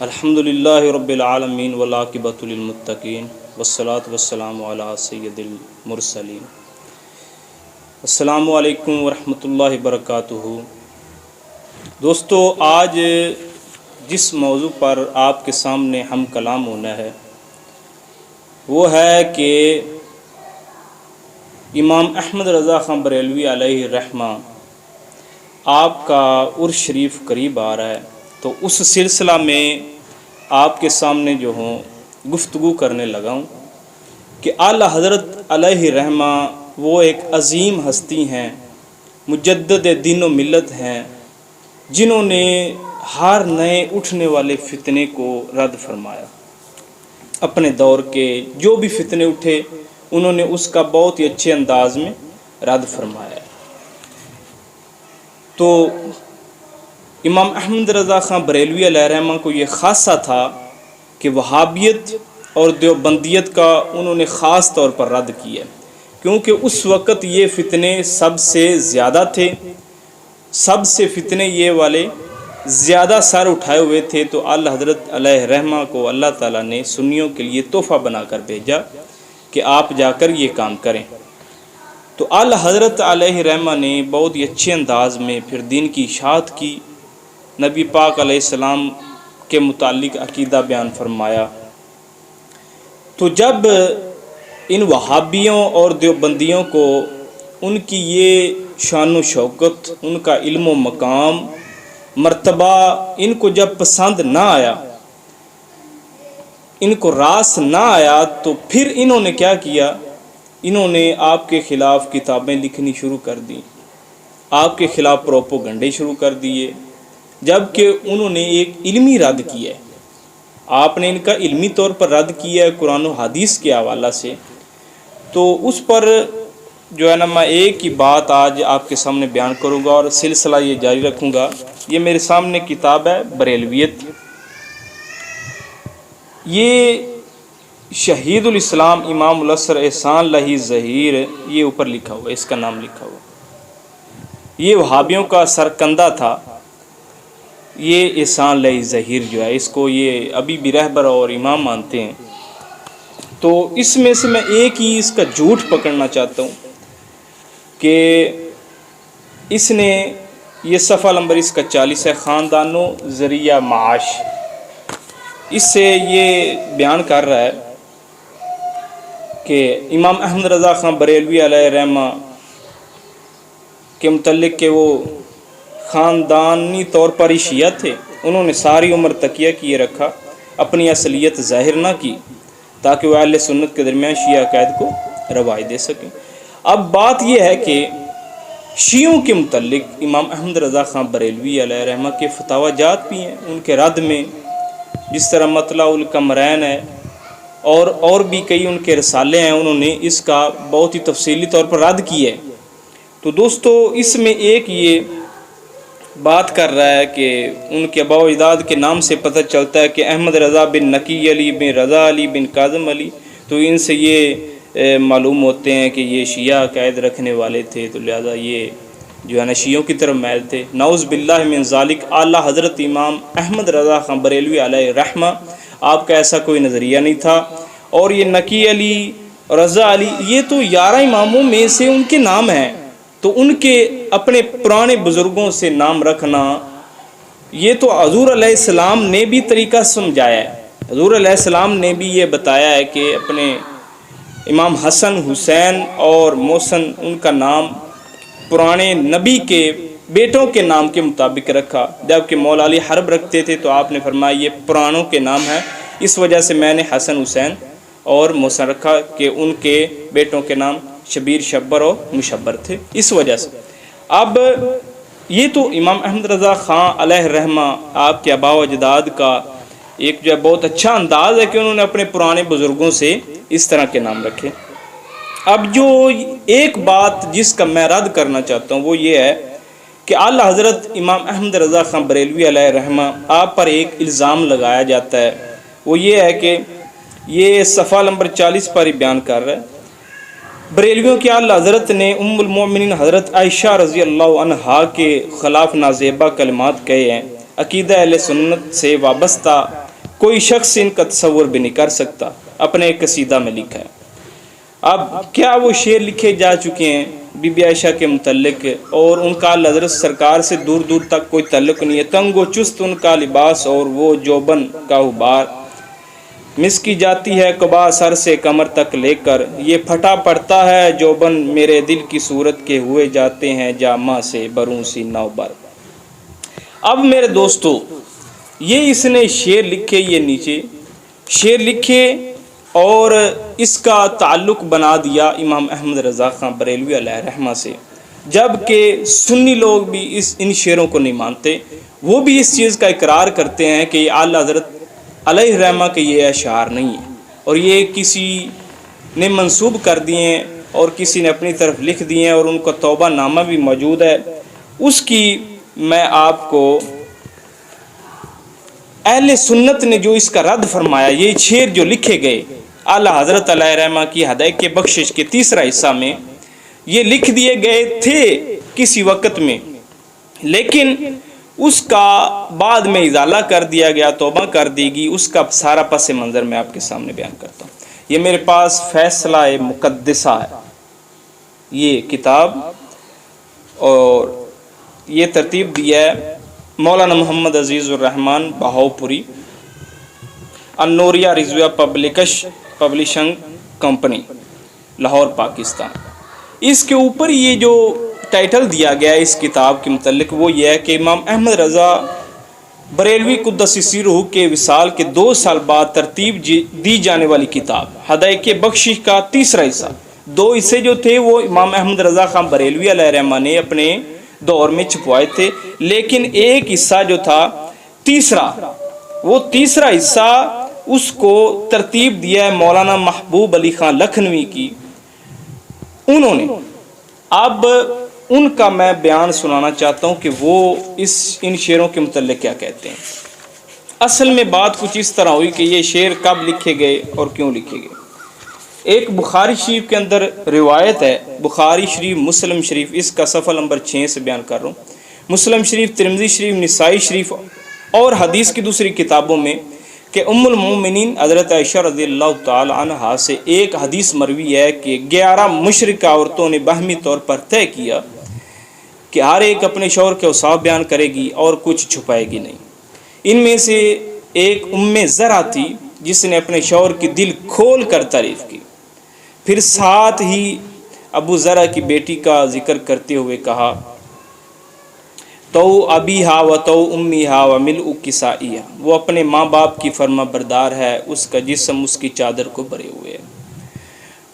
الحمدللہ رب العالمین والعاقبۃ للمتقین والصلاۃ والسلام علی سید المرسلین۔ السلام علیکم ورحمۃ اللہ وبرکاتہ۔ دوستو، آج جس موضوع پر آپ کے سامنے ہم کلام ہونا ہے وہ ہے کہ امام احمد رضا خان بریلوی علیہ الرحمہ آپ کا عرس شریف قریب آ رہا ہے، تو اس سلسلہ میں آپ کے سامنے جو ہوں گفتگو کرنے لگا ہوں کہ اعلیٰ حضرت علیہ الرحمہ وہ ایک عظیم ہستی ہیں، مجدد دین و ملت ہیں، جنہوں نے ہر نئے اٹھنے والے فتنے کو رد فرمایا۔ اپنے دور کے جو بھی فتنے اٹھے انہوں نے اس کا بہت ہی اچھے انداز میں رد فرمایا۔ تو امام احمد رضا خان بریلوی علیہ الرحمہ کو یہ خاصہ تھا کہ وہابیت اور دیوبندیت کا انہوں نے خاص طور پر رد کیا، کیونکہ اس وقت یہ فتنے سب سے زیادہ تھے، سب سے فتنے یہ والے زیادہ سر اٹھائے ہوئے تھے۔ تو اعلیٰ حضرت علیہ الرحمہ کو اللہ تعالیٰ نے سنیوں کے لیے تحفہ بنا کر بھیجا کہ آپ جا کر یہ کام کریں۔ تو اعلیٰ حضرت علیہ الرحمہ نے بہت ہی اچھے انداز میں پھر دین کی اشاعت کی، نبی پاک علیہ السلام کے متعلق عقیدہ بیان فرمایا۔ تو جب ان وہابیوں اور دیوبندیوں کو ان کی یہ شان و شوکت، ان کا علم و مقام، مرتبہ ان کو جب پسند نہ آیا، ان کو راس نہ آیا، تو پھر انہوں نے کیا کیا؟ انہوں نے آپ کے خلاف کتابیں لکھنی شروع کر دی، آپ کے خلاف پروپوگنڈے شروع کر دیے، جبکہ انہوں نے ایک علمی رد کیا ہے۔ آپ نے ان کا علمی طور پر رد کیا ہے قرآن و حدیث کے حوالہ سے۔ تو اس پر جو ہے نا میں ایک ہی بات آج آپ کے سامنے بیان کروں گا اور سلسلہ یہ جاری رکھوں گا۔ یہ میرے سامنے کتاب ہے بریلویت، یہ شہید الاسلام امام الاسر احسان لہی ظہیر، یہ اوپر لکھا ہوا ہے، اس کا نام لکھا ہوا۔ یہ وہابیوں کا سرکندہ تھا، یہ احسان لہی ظہیر جو ہے، اس کو یہ ابھی بھی رہبر اور امام مانتے ہیں۔ تو اس میں سے میں ایک ہی اس کا جھوٹ پکڑنا چاہتا ہوں کہ اس نے یہ صفحہ نمبر اس کا 40 ہے، خاندان و ذریعہ معاش۔ اس سے یہ بیان کر رہا ہے کہ امام احمد رضا خان بریلوی علیہ الرحمہ کے متعلق کہ وہ خاندانی طور پر ہی شیعہ تھے، انہوں نے ساری عمر تقیہ کیے رکھا، اپنی اصلیت ظاہر نہ کی تاکہ وہ اہل سنت کے درمیان شیعہ عقائد کو رواج دے سکیں۔ اب بات یہ ہے کہ شیعوں کے متعلق امام احمد رضا خان بریلوی علیہ الرحمہ کے فتاوی جات بھی ہیں، ان کے رد میں جس طرح مطلع القمرین ہے اور بھی کئی ان کے رسالے ہیں، انہوں نے اس کا بہت ہی تفصیلی طور پر رد کیا ہے۔ تو دوستو، اس میں ایک یہ بات کر رہا ہے کہ ان کے آباء و اجداد کے نام سے پتہ چلتا ہے کہ احمد رضا بن نقی علی بن رضا علی بن کاظم علی، تو ان سے یہ معلوم ہوتے ہیں کہ یہ شیعہ عقائد رکھنے والے تھے، تو لہذا یہ جو ہے نا شیعوں کی طرف میل تھے۔ نعوذ باللہ من ذالک۔ اعلیٰ حضرت امام احمد رضا خان بریلوی علیہ الرحمہ آپ کا ایسا کوئی نظریہ نہیں تھا، اور یہ نقی علی، رضا علی، یہ تو 11 اماموں میں سے ان کے نام ہیں، تو ان کے اپنے پرانے بزرگوں سے نام رکھنا، یہ تو حضور علیہ السلام نے بھی طریقہ سمجھایا ہے۔ حضور علیہ السلام نے بھی یہ بتایا ہے کہ اپنے امام حسن، حسین اور محسن ان کا نام پرانے نبی کے بیٹوں کے نام کے مطابق رکھا، جبکہ مولا علی حرب رکھتے تھے تو آپ نے فرمایا یہ پرانوں کے نام ہیں، اس وجہ سے میں نے حسن، حسین اور محسن رکھا کہ ان کے بیٹوں کے نام شبیر، شبر اور مشبر تھے، اس وجہ سے۔ اب یہ تو امام احمد رضا خان علیہ الرحمہ آپ کے آباء و اجداد کا ایک جو ہے بہت اچھا انداز ہے کہ انہوں نے اپنے پرانے بزرگوں سے اس طرح کے نام رکھے۔ اب جو ایک بات جس کا میں رد کرنا چاہتا ہوں وہ یہ ہے کہ اعلیٰ حضرت امام احمد رضا خان بریلوی علیہ الرحمہ آپ پر ایک الزام لگایا جاتا ہے، وہ یہ ہے کہ یہ صفحہ نمبر 40 پر ہی بیان کر رہا ہے، بریلویوں کی اعلیٰ حضرت نے ام المؤمنین حضرت عائشہ رضی اللہ عنہا کے خلاف نازیبہ کلمات کہے ہیں، عقیدہ اہل سنت سے وابستہ کوئی شخص ان کا تصور بھی نہیں کر سکتا، اپنے ایک قصیدہ میں لکھا ہے۔ اب کیا وہ شعر لکھے جا چکے ہیں بی بی عائشہ کے متعلق، اور ان کا حضرت سرکار سے دور دور تک کوئی تعلق نہیں ہے۔ تنگ و چست ان کا لباس اور وہ جوبن کا غبار، مس کی جاتی ہے قبا سر سے کمر تک لے کر، یہ پھٹا پڑتا ہے جوبن میرے دل کی صورت کے ہوئے جاتے ہیں جامہ سے بروں سی نوبر۔ اب میرے دوستو، یہ اس نے شعر لکھے، یہ نیچے شعر لکھے اور اس کا تعلق بنا دیا امام احمد رضا خان بریلوی علیہ رحمہ سے، جبکہ سنی لوگ بھی ان شعروں کو نہیں مانتے۔ وہ بھی اس چیز کا اقرار کرتے ہیں کہ یہ اعلیٰ حضرت علیہ رحمہ کے یہ اشعار نہیں ہیں، اور یہ کسی نے منسوب کر دیے ہیں اور کسی نے اپنی طرف لکھ دیے ہیں، اور ان کا توبہ نامہ بھی موجود ہے۔ اس کی میں آپ کو اہل سنت نے جو اس کا رد فرمایا، یہ شعر جو لکھے گئے اعلیٰ حضرت علیہ رحمہ کی ہدایت بخشش کے تیسرا حصہ میں، یہ لکھ دیے گئے تھے کسی وقت میں، لیکن اس کا بعد میں ازالہ کر دیا گیا، توبہ کر دی گئی۔ اس کا سارا پس منظر میں آپ کے سامنے بیان کرتا ہوں۔ یہ میرے پاس فیصلہ مقدسہ ہے یہ کتاب، اور یہ ترتیب دیا ہے مولانا محمد عزیز الرحمن بہاؤپوری، النوریہ رضویہ پبلشنگ کمپنی، لاہور، پاکستان۔ اس کے اوپر یہ جو ٹائٹل دیا گیا ہے اس کتاب کے متعلق، وہ یہ ہے کہ امام احمد رضا بریلوی قدس سرہ کے وصال کے 2 سال بعد ترتیب دی جانے والی کتاب ہدایت بخشش کا تیسرا حصہ۔ 2 حصے جو تھے وہ امام احمد رضا خان بریلوی علیہ رحمہ نے اپنے دور میں چھپوائے تھے، لیکن ایک حصہ جو تھا تیسرا، وہ تیسرا حصہ اس کو ترتیب دیا ہے مولانا محبوب علی خان لکھنوی کی، انہوں نے۔ اب ان کا میں بیان سنانا چاہتا ہوں کہ وہ ان شعروں کے متعلق کیا کہتے ہیں۔ اصل میں بات کچھ اس طرح ہوئی کہ یہ شعر کب لکھے گئے اور کیوں لکھے گئے۔ ایک بخاری شریف کے اندر روایت ہے، بخاری شریف، مسلم شریف، اس کا صفحہ نمبر 6 سے بیان کر رہا ہوں۔ مسلم شریف، ترمذی شریف، نسائی شریف اور حدیث کی دوسری کتابوں میں کہ ام المومنین حضرت عائشہ رضی اللہ تعالی عنہا سے ایک حدیث مروی ہے کہ 11 مشرکہ عورتوں نے باہمی طور پر طے کیا کہ ہر ایک اپنے شوہر کے اوصاف بیان کرے گی اور کچھ چھپائے گی نہیں۔ ان میں سے ایک ام زرع تھی جس نے اپنے شوہر کی دل کھول کر تعریف کی، پھر ساتھ ہی ابو زرع کی بیٹی کا ذکر کرتے ہوئے کہا، تو ابی ہا و تو امی ہا و ملء کسائیہ، وہ اپنے ماں باپ کی فرما بردار ہے، اس کا جسم اس کی چادر کو بھرے ہوئے ہے۔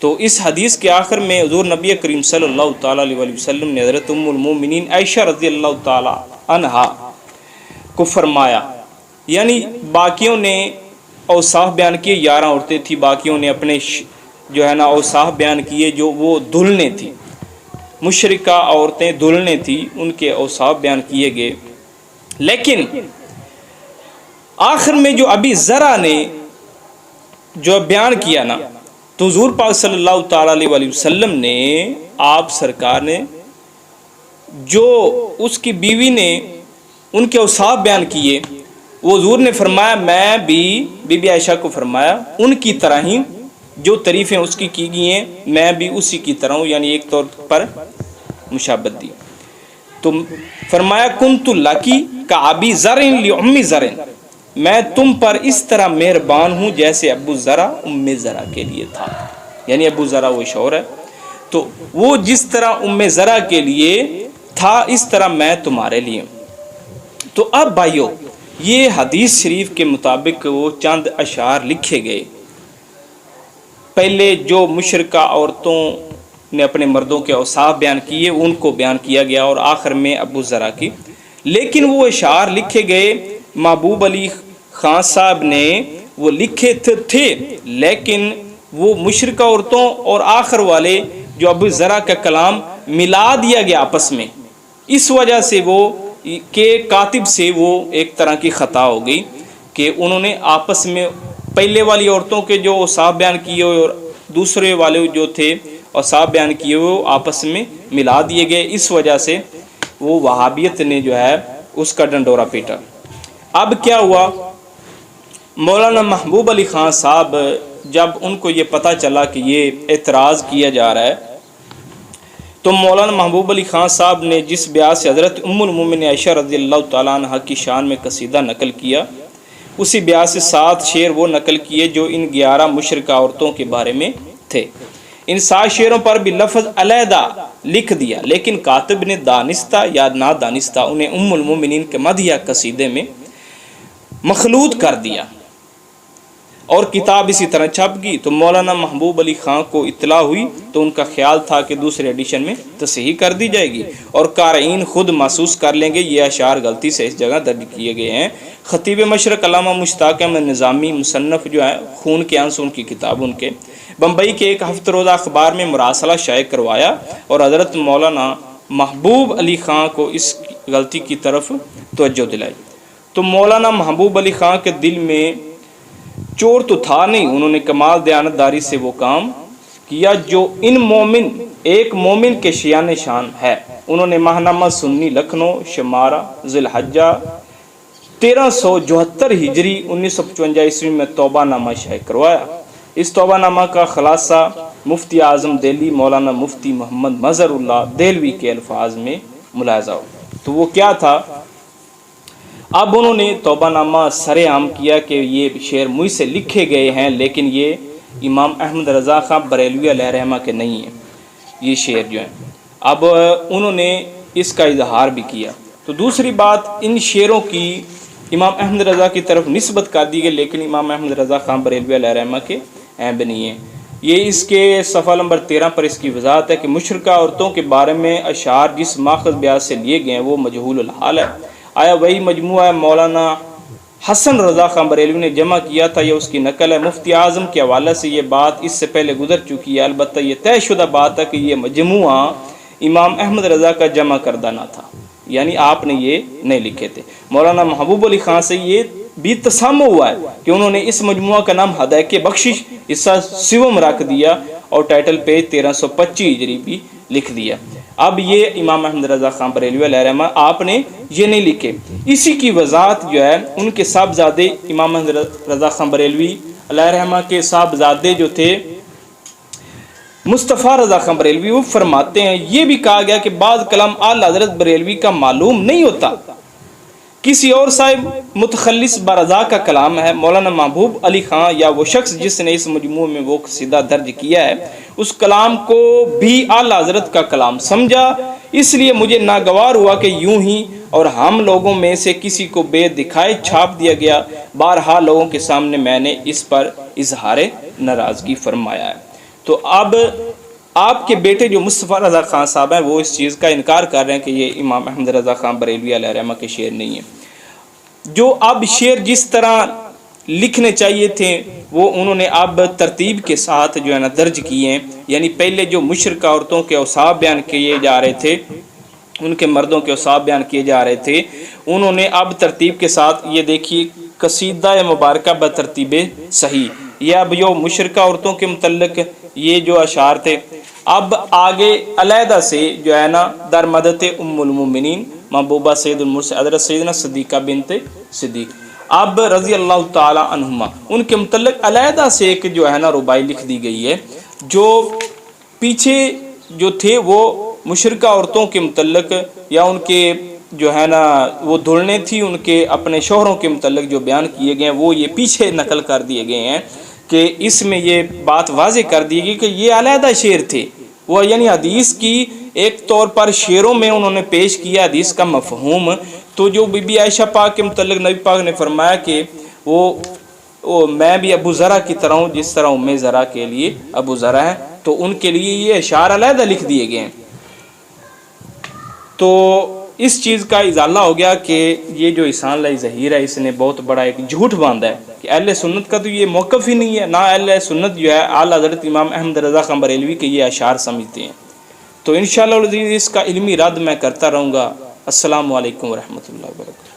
تو اس حدیث کے آخر میں حضور نبی کریم صلی اللہ تعالیٰ علیہ وسلم نے حضرت ام المومنین عائشہ رضی اللہ تعالیٰ عنہا کو فرمایا، یعنی باقیوں نے اوصاف بیان کیے، 11 عورتیں تھیں، باقیوں نے اپنے جو ہے نا اوصاف بیان کیے، جو وہ دلہنیں تھیں، مشرکہ عورتیں دلہنیں تھیں، ان کے اوصاف بیان کیے گئے۔ لیکن آخر میں جو ابی زرع نے جو بیان کیا نا، تو حضور پاک صلی اللہ تعالیٰ علیہ وسلم نے، آپ سرکار نے جو اس کی بیوی نے ان کے اوصاف بیان کیے، وہ حضور نے فرمایا، میں بھی بی بی عائشہ کو فرمایا ان کی طرح ہی جو تعریفیں اس کی گئی ہیں میں بھی اسی کی طرح ہوں، یعنی ایک طور پر مشابہت دی۔ تو فرمایا کنت لکی کابی زرع لام زرع، میں تم پر اس طرح مہربان ہوں جیسے ابو زرع ام زرع کے لیے تھا، یعنی ابو زرع وہ شوہر ہے، تو وہ جس طرح ام زرع کے لیے تھا اس طرح میں تمہارے لیے ہوں۔ تو اب بھائیو، یہ حدیث شریف کے مطابق وہ چند اشعار لکھے گئے۔ پہلے جو مشرکہ عورتوں نے اپنے مردوں کے اوصاف بیان کیے ان کو بیان کیا گیا، اور آخر میں ابو زرع کی، لیکن وہ اشعار لکھے گئے محبوب علی خان صاحب نے، وہ لکھے تھے لیکن وہ مشرکہ عورتوں اور آخر والے جو ابو زرع کا کلام ملا دیا گیا آپس میں، اس وجہ سے وہ کہ کاتب سے وہ ایک طرح کی خطا ہو گئی کہ انہوں نے آپس میں پہلے والی عورتوں کے جو اوصاف بیان کیے اور دوسرے والے جو تھے اوصاف بیان کیے وہ آپس میں ملا دیے گئے، اس وجہ سے وہ وہابیت نے جو ہے اس کا ڈنڈورا پیٹا۔ اب کیا ہوا مولانا محبوب علی خان صاحب جب ان کو یہ پتہ چلا کہ یہ اعتراض کیا جا رہا ہے تو مولانا محبوب علی خان صاحب نے جس بیان سے حضرت ام المومنین عائشہ رضی اللہ تعالیٰ عنہ کی شان میں قصیدہ نقل کیا، اسی بیان سے 7 شعر وہ نقل کیے جو ان 11 مشرکہ عورتوں کے بارے میں تھے۔ ان 7 شعروں پر بھی لفظ علیحدہ لکھ دیا، لیکن کاتب نے دانستہ یا نادانستہ انہیں ام المومنین کے مدحیہ قصیدے میں مخلوط کر دیا اور کتاب اسی طرح چھپ گئی۔ تو مولانا محبوب علی خان کو اطلاع ہوئی تو ان کا خیال تھا کہ دوسرے ایڈیشن میں تصحیح کر دی جائے گی اور قارئین خود محسوس کر لیں گے یہ اشعار غلطی سے اس جگہ درج کیے گئے ہیں۔ خطیب مشرق علامہ مشتاق احمد نظامی مصنف جو ہے خون کے آنسو ان کی کتاب، ان کے بمبئی کے ایک ہفتہ روزہ اخبار میں مراسلہ شائع کروایا اور حضرت مولانا محبوب علی خان کو اس غلطی کی طرف توجہ دلائی۔ تو مولانا محبوب علی خان کے دل میں چور تو تھا نہیں، انہوں نے کمال دیانتداری سے وہ کام کیا جو ایک مومن کے شیان شان ہے۔ انہوں نے ماہنامہ سنی لکھنؤ شمارہ ذی الحجہ 1374 ہجری 1955 عیسوی میں توبہ نامہ شائع کروایا۔ اس توبہ نامہ کا خلاصہ مفتی اعظم دہلی مولانا مفتی محمد مظہر اللہ دہلوی کے الفاظ میں ملاحظہ ہو۔ تو وہ کیا تھا؟ اب انہوں نے توبہ نامہ سر عام کیا کہ یہ شعر مجھ سے لکھے گئے ہیں، لیکن یہ امام احمد رضا خان بریلوی علیہ رحمہ کے نہیں ہیں یہ شعر جو ہیں۔ اب انہوں نے اس کا اظہار بھی کیا۔ تو دوسری بات، ان شعروں کی امام احمد رضا کی طرف نسبت کر دی گئی، لیکن امام احمد رضا خان بریلوی علیہ رحمہ کے عیب نہیں ہیں۔ یہ اس کے صفحہ نمبر 13 پر اس کی وضاحت ہے کہ مشرکہ عورتوں کے بارے میں اشعار جس ماخذ بیان سے لیے گئے ہیں وہ مجہول الحال ہے۔ آیا وہی مجموعہ مولانا حسن رضا خان بریلوی نے جمع کیا تھا، یہ اس کی نقل ہے۔ مفتی اعظم کے حوالے سے یہ بات اس سے پہلے گزر چکی ہے، البتہ یہ طے شدہ بات ہے کہ یہ مجموعہ امام احمد رضا کا جمع کردہ نہ تھا، یعنی آپ نے یہ نہیں لکھے تھے۔ مولانا محبوب علی خان سے یہ بھی تسامح ہوا ہے کہ انہوں نے اس مجموعہ کا نام ہدایت بخشش حصہ سوم رکھ دیا اور ٹائٹل پیج 1325 ہجری بھی لکھ دیا۔ اب یہ امام احمد رضا خان بریلوی علیہ رحمہ آپ نے یہ نہیں لکھے۔ اسی کی وضاحت جو ہے ان کے صاحبزادے امام احمد رضا خان بریلوی علیہ رحمہ کے صاحبزادے جو تھے مصطفیٰ رضا خان بریلوی، وہ فرماتے ہیں یہ بھی کہا گیا کہ بعض کلام اعلیٰ حضرت بریلوی کا معلوم نہیں ہوتا، کسی اور صاحب متخلص برضا کا کلام ہے۔ مولانا محبوب علی خان یا وہ شخص جس نے اس مجموعے میں وہ قصیدہ درج کیا ہے اس کلام کو بھی اعلیٰ حضرت کا کلام سمجھا، اس لیے مجھے ناگوار ہوا کہ یوں ہی اور ہم لوگوں میں سے کسی کو بے دکھائے چھاپ دیا گیا۔ بہرحال لوگوں کے سامنے میں نے اس پر اظہار ناراضگی فرمایا ہے۔ تو اب آپ کے بیٹے جو مصطفیٰ رضا خان صاحب ہیں وہ اس چیز کا انکار کر رہے ہیں کہ یہ امام احمد رضا خان بریلوی علیہ رحمہ کے شعر نہیں ہیں۔ جو اب شعر جس طرح لکھنے چاہیے تھے وہ انہوں نے اب ترتیب کے ساتھ جو ہے نا درج کیے ہیں، یعنی پہلے جو مشرکہ عورتوں کے اوصاف بیان کیے جا رہے تھے، ان کے مردوں کے اوصاف بیان کیے جا رہے تھے، انہوں نے اب ترتیب کے ساتھ یہ دیکھیے قصیدہ مبارکہ بترتیب صحیح، یہ اب جو مشرکہ عورتوں کے متعلق یہ جو اشعار تھے، اب آگے علیحدہ سے جو ہے نا در مدت ام المومنین محبوبہ سید المرسل حضرت سیدنا صدیقہ بنت صدیق اب رضی اللہ تعالی عنہما ان کے متعلق علیحدہ سے ایک جو ہے نا ربائی لکھ دی گئی ہے۔ جو پیچھے جو تھے وہ مشرکہ عورتوں کے متعلق یا ان کے جو ہے نا وہ دھلنے تھی ان کے اپنے شوہروں کے متعلق جو بیان کیے گئے ہیں وہ یہ پیچھے نقل کر دیے گئے ہیں کہ اس میں یہ بات واضح کر دی گئی کہ یہ علیحدہ شعر تھے، وہ یعنی حدیث کی ایک طور پر شعروں میں انہوں نے پیش کیا حدیث کا مفہوم۔ تو جو بی بی عائشہ پاک کے متعلق نبی پاک نے فرمایا کہ وہ میں بھی ابو ذرا کی طرح ہوں جس طرح ام ذرا کے لیے ابو ذرا ہے، تو ان کے لیے یہ اشعار علیحدہ لکھ دیے گئے ہیں۔ تو اس چیز کا ازالہ ہو گیا کہ یہ جو احسان اللہ ظہیر ہے اس نے بہت بڑا ایک جھوٹ باندھا ہے کہ اہل سنت کا تو یہ موقف ہی نہیں ہے، نہ اہل سنت جو ہے اعلیٰ حضرت امام احمد رضا خان بریلوی کے یہ اشعار سمجھتے ہیں۔ تو انشاءاللہ اس کا علمی رد میں کرتا رہوں گا۔ السلام علیکم ورحمۃ اللہ وبرکاتہ۔